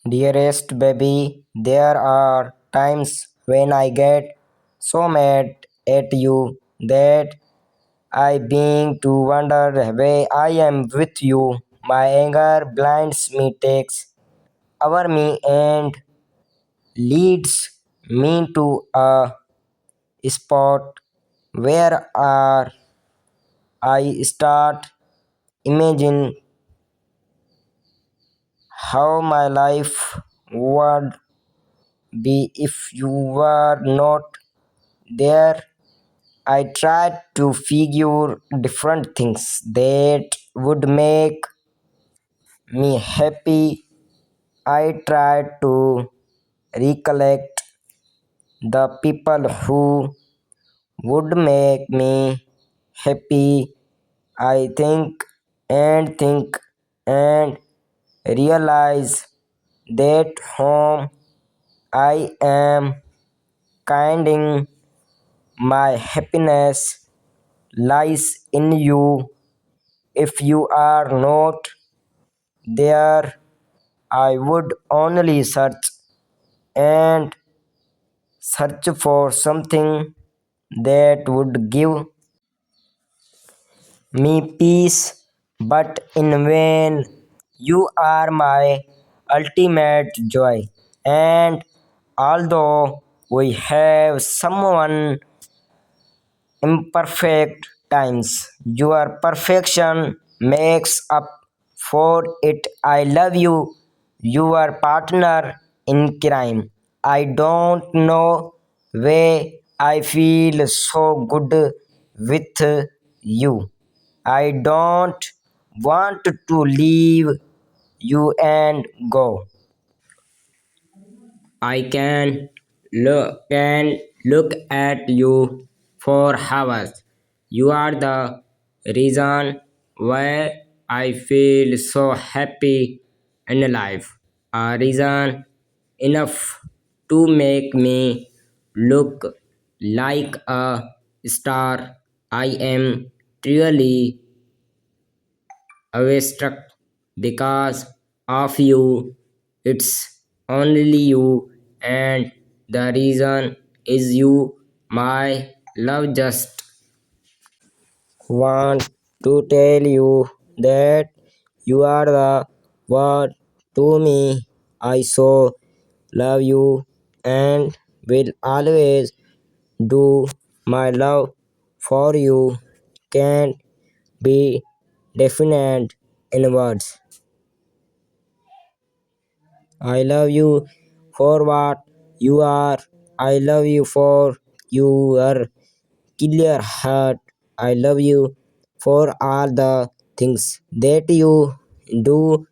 Dearest baby, there are times when I get so mad at you that I begin to wonder why I am with you. My anger blinds me, takes over me, and leads me to a spot where I start imagine how my life would be if you were not there. I tried to figure different things that would make me happy. I tried to recollect the people who would make me happy. I think and realize that home I am finding my happiness lies in you. If you are not there, I would only and search for something that would give me peace, but in vain. You are my ultimate joy, and although we have someone imperfect times, your perfection makes up for it. I love you, your partner in crime. I don't know why I feel so good with you. I don't want to leave you and go. I can look at you for hours. You are the reason why I feel so happy and alive. A reason enough to make me look like a star. I am truly awestruck because of you. It's only you, and the reason is you. My love just want to tell you that you are the one to me. I so love you and will always do. My love for you can't be defined in words. I love you for what you are. I love you for your clear heart. I love you for all the things that you do.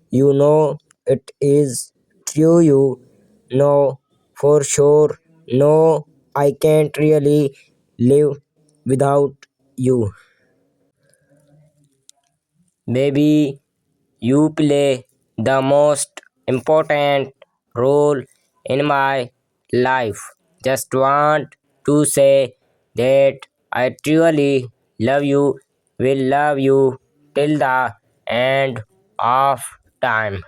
You know it is true. You know for sure. No, I can't really live without you. Baby, you play the most important role in my life. Just want to say that I truly love you, will love you till the end of time.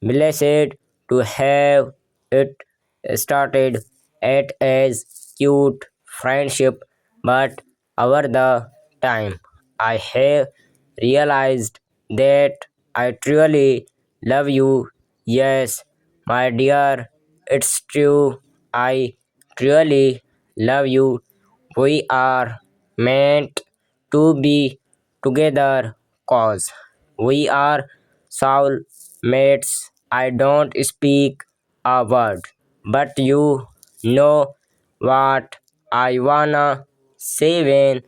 Blessed to have it started at as cute friendship, but over the time I have realized that I truly love you. Yes, my dear, it's true. I truly love you. We are meant to be together cause we are soul mates. I don't speak a word, but you know what I wanna say when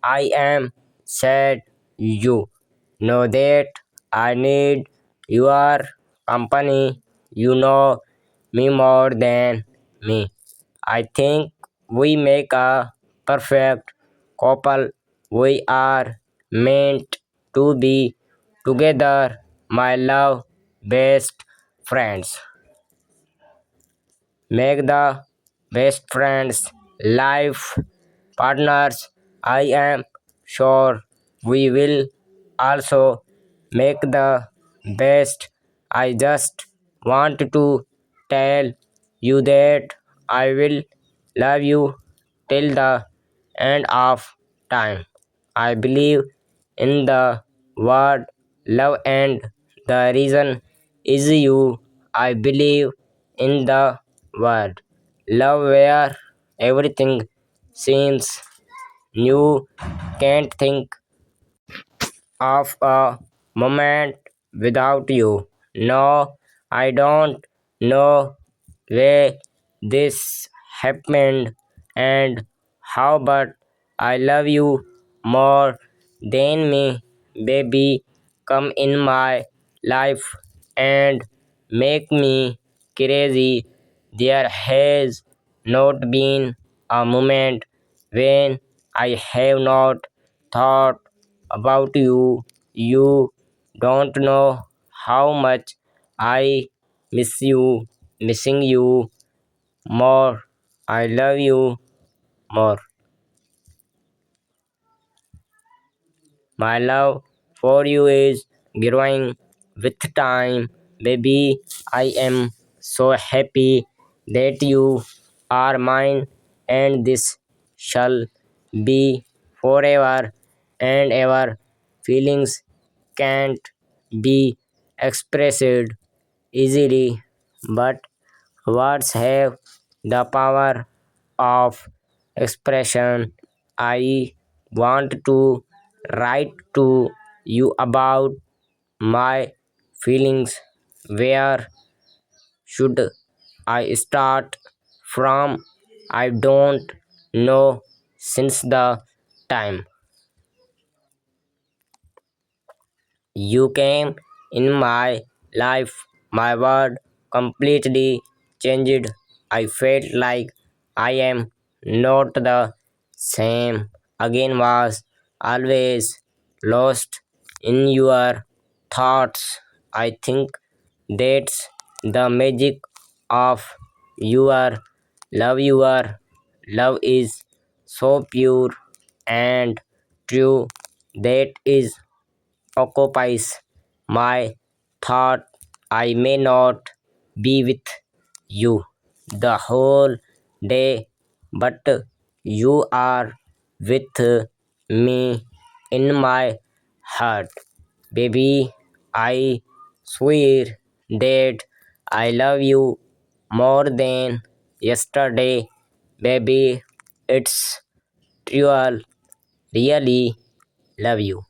I am sad. You know that I need your company. You know me more than me. I think we make a perfect couple. We are meant to be together, my love, best friends. Make the best friends, life partners. I am sure we will also make the best I just want to tell you that I will love you till the end of time. I believe in the word love, and the reason is you. I believe in the word love where everything seems new. Can't think of a moment without you. No, I don't know where this happened and how, but I love you more than me, baby. Come in my life and make me crazy. There has not been a moment when I have not thought about you. You don't know how much I miss you, missing you more. I love you more. My love for you is growing with time, baby. I am so happy that you are mine, and this shall be forever and ever. Feelings can't be expressed easily, but words have the power of expression. I want to write to you about my feelings. Where should I start from? I don't know since the time you came in my life. My world completely changed. I felt like I am not the same again, was always lost in your thoughts. I think that's the magic of your love. Your love is so pure and true that is occupies my thought. I may not be with you the whole day, but you are with me in my heart. Baby, I swear that I love you more than yesterday. Baby, it's true. Really love you.